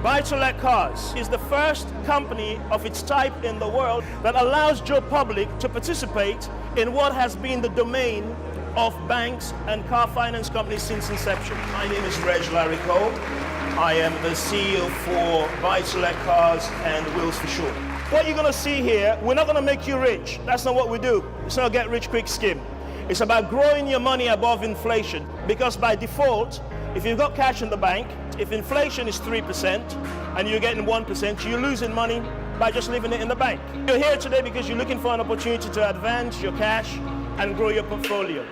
Buy2Let Cars is the first company of its type in the world that allows Joe Public to participate in what has been the domain of banks and car finance companies since inception. My name is Reginald. I am the CEO for Buy2Let Cars and Wheels for Sure. What you're going to see here, we're not going to make you rich. That's not what we do. It's not a get rich quick scheme. It's about growing your money above inflation, because by default, if you've got cash in the bank, if inflation is 3% and you're getting 1%, you're losing money by just leaving it in the bank. You're here today because you're looking for an opportunity to advance your cash and grow your portfolio.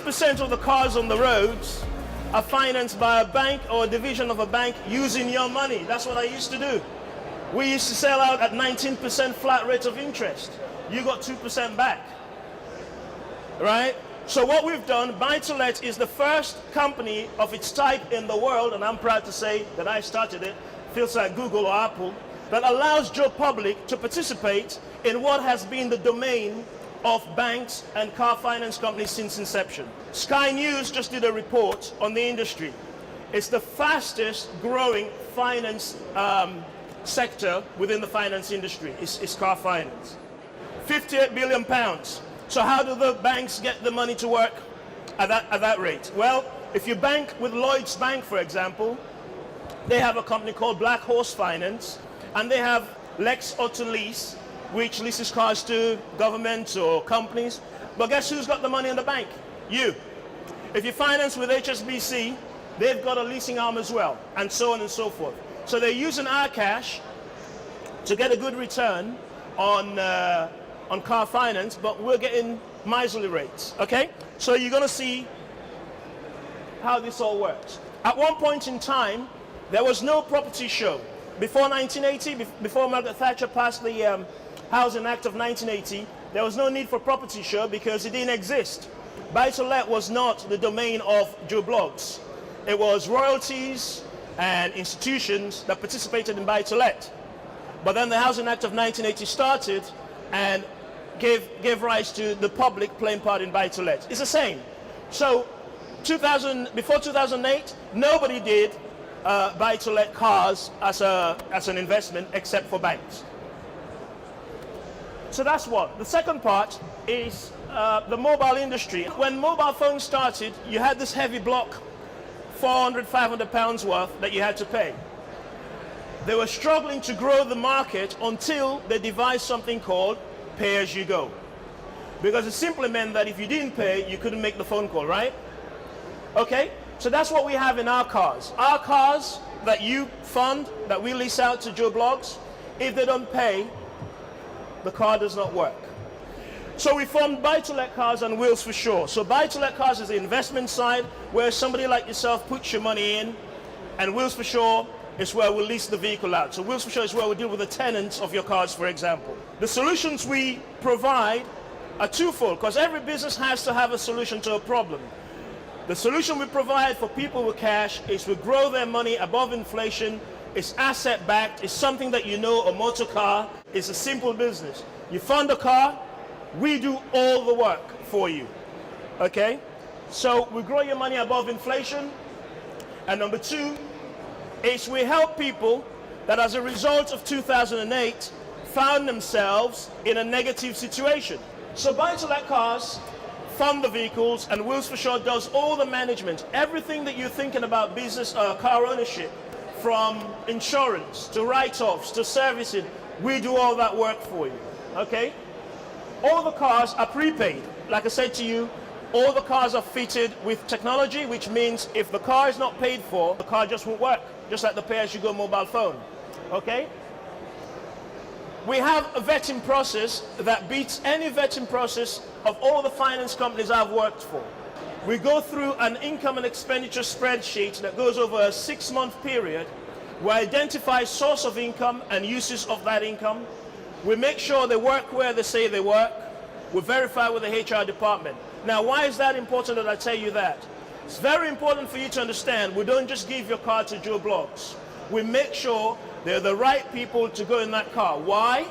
Percent of the cars on the roads are financed by a bank or a division of a bank using your money. That's what I used to do. We used to sell out at 19% flat rate of interest. You got 2% back, right? So what we've done, Buy2Let is the first company of its type in the world, and I'm proud to say that I started it, feels like Google or Apple, that allows Joe Public to participate in what has been the domain of banks and car finance companies since inception. Sky News just did a report on the industry. It's the fastest growing finance sector within the finance industry. It's car finance. 58 billion pounds. So how do the banks get the money to work at that rate? Well, if you bank with Lloyds Bank, for example, they have a company called Black Horse Finance, and they have Lex Auto Lease, which leases cars to governments or companies. But guess who's got the money in the bank? You. If you finance with HSBC, they've got a leasing arm as well, and so on and so forth. So they're using our cash to get a good return on car finance, but we're getting miserly rates, okay? So you're gonna see how this all works. At one point in time, there was no property show. Before 1980, before Margaret Thatcher passed the Housing Act of 1980, there was no need for property show because it didn't exist. Buy2Let was not the domain of Joe Blogs. It was royalties and institutions that participated in Buy2Let. But then the Housing Act of 1980 started and gave rise to the public playing part in Buy2Let. It's the same. So before 2008, nobody did Buy2Let cars as an investment except for banks. So that's one. The second part is the mobile industry. When mobile phones started, you had this heavy block, 400, 500 pounds worth that you had to pay. They were struggling to grow the market until they devised something called pay-as-you-go. Because it simply meant that if you didn't pay, you couldn't make the phone call, right? Okay, so that's what we have in our cars. Our cars that you fund, that we lease out to Joe Blogs, if they don't pay, the car does not work. So we formed Buy2Let Cars and Wheels for Sure. So Buy2Let Cars is the investment side, where somebody like yourself puts your money in, and Wheels for Sure is where we lease the vehicle out. So Wheels for Sure is where we deal with the tenants of your cars, for example. The solutions we provide are twofold, because every business has to have a solution to a problem. The solution we provide for people with cash is we grow their money above inflation. It's asset-backed. It's something that you know, a motor car. It's a simple business. You fund a car, we do all the work for you, okay? So we grow your money above inflation. And number two is we help people that as a result of 2008 found themselves in a negative situation. So Buy2Let Cars fund the vehicles, and Wheels for Sure does all the management. Everything that you're thinking about business, car ownership, from insurance to write-offs to servicing, we do all that work for you, okay? All the cars are prepaid. Like I said to you, all the cars are fitted with technology, which means if the car is not paid for, the car just won't work, just like the pay-as-you-go mobile phone, okay? We have a vetting process that beats any vetting process of all the finance companies I've worked for. We go through an income and expenditure spreadsheet that goes over a 6-month period. We identify source of income and uses of that income. We make sure they work where they say they work. We verify with the HR department. Now, why is that important that I tell you that? It's very important for you to understand we don't just give your car to Joe Bloggs. We make sure they're the right people to go in that car. Why?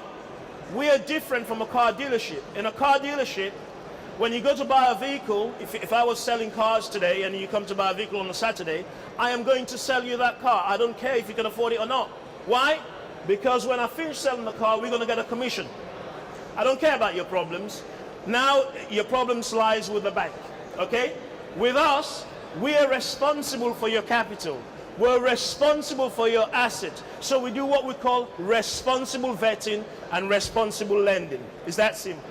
We are different from a car dealership. In a car dealership, when you go to buy a vehicle, if I was selling cars today and you come to buy a vehicle on a Saturday, I am going to sell you that car. I don't care if you can afford it or not. Why? Because when I finish selling the car, we're going to get a commission. I don't care about your problems. Now your problems lies with the bank, okay? With us, we are responsible for your capital. We're responsible for your asset. So we do what we call responsible vetting and responsible lending. It's that simple.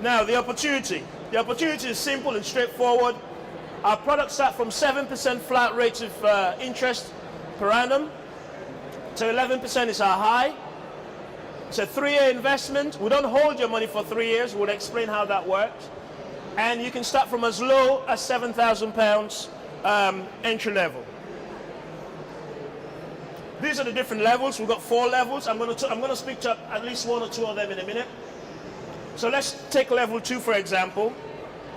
Now the opportunity. The opportunity is simple and straightforward. Our products start from 7% flat rate of interest per annum to 11% is our high. It's a 3-year investment. We don't hold your money for 3 years. We'll explain how that works. And you can start from as low as £7,000 entry level. These are the different levels. We've got 4 levels. I'm going to speak to at least 1 or 2 of them in a minute. So let's take level 2 for example.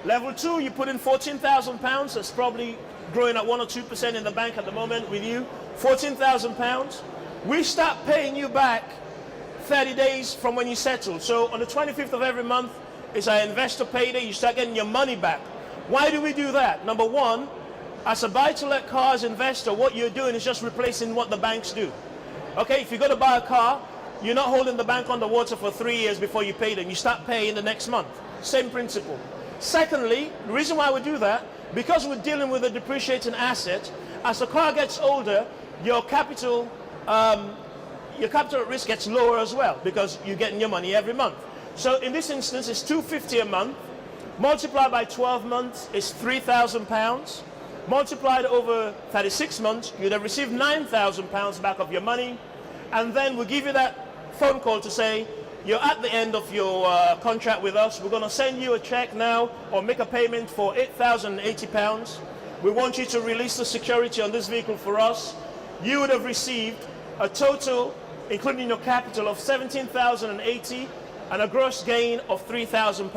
Level 2, you put in £14,000. That's probably growing at 1 or 2% in the bank at the moment with you. £14,000. We start paying you back 30 days from when you settle. So on the 25th of every month is our investor payday. You start getting your money back. Why do we do that? Number one, as a buy-to-let cars investor, what you're doing is just replacing what the banks do. Okay, if you go to buy a car, you're not holding the bank underwater for 3 years before you pay them. You start paying the next month. Same principle. Secondly, the reason why we do that, because we're dealing with a depreciating asset, as the car gets older, your capital at risk gets lower as well because you're getting your money every month. So in this instance, it's $250 a month. Multiplied by 12 months is £3,000. Multiplied over 36 months, you'd have received £9,000 back of your money. And then we'll give you that phone call to say, you're at the end of your contract with us. We're going to send you a check now or make a payment for £8,080. We want you to release the security on this vehicle for us. You would have received a total, including your capital, of £17,080 and a gross gain of £3,000.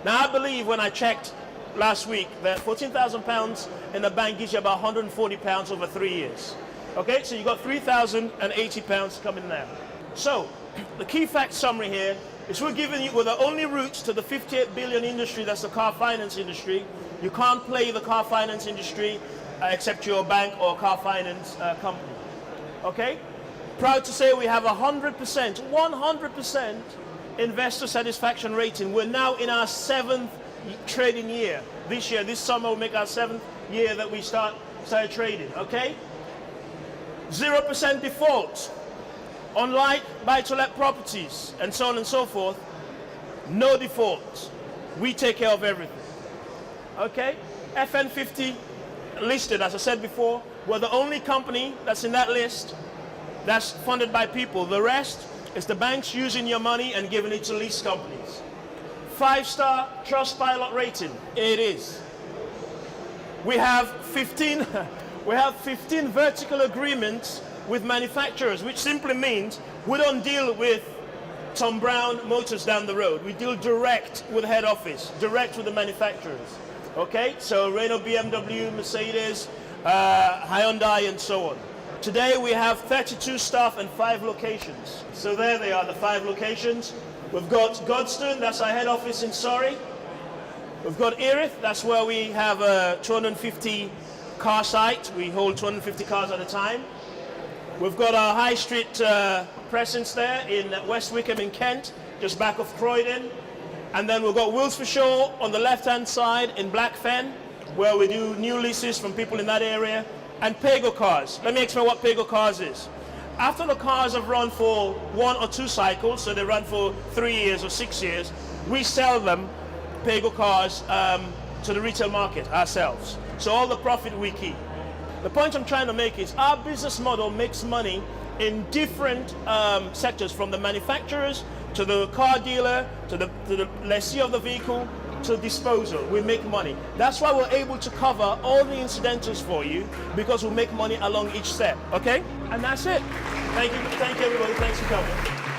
Now I believe when I checked last week that £14,000 in the bank gives you about £140 over 3 years. Okay, so you got £3,080 coming now. So the key fact summary here is we're the only route to the 58 billion industry that's the car finance industry. You can't play the car finance industry except you're a bank or a car finance company. Okay? Proud to say we have 100% investor satisfaction rating. We're now in our 7th trading year. This summer will make our 7th year that we started trading. Okay? 0% default. Unlike buy-to-let properties and so on and so forth, no default. We take care of everything. Okay? FN50 listed, as I said before, we're the only company that's in that list that's funded by people. The rest is the banks using your money and giving it to lease companies. 5-star Trustpilot rating. It is. We have 15 vertical agreements with manufacturers, which simply means we don't deal with Tom Brown Motors down the road. We deal direct with head office, direct with the manufacturers. Okay, so Renault, BMW, Mercedes, Hyundai, and so on. Today we have 32 staff and 5 locations. So there they are, the 5 locations. We've got Godstone, that's our head office in Surrey. We've got Erith, that's where we have a 250 car site. We hold 250 cars at a time. We've got our high street presence there in West Wickham in Kent, just back of Croydon. And then we've got Wills for Show on the left-hand side in Blackfen, where we do new leases from people in that area. And Paygo Cars. Let me explain what Paygo Cars is. After the cars have run for 1 or 2 cycles, so they run for 3 years or 6 years, we sell them, Paygo Cars, to the retail market ourselves. So all the profit we keep. The point I'm trying to make is our business model makes money in different sectors, from the manufacturers to the car dealer to the lessee of the vehicle to disposal. We make money. That's why we're able to cover all the incidentals for you, because we make money along each step. Okay? And that's it. Thank you everybody. Thanks for coming.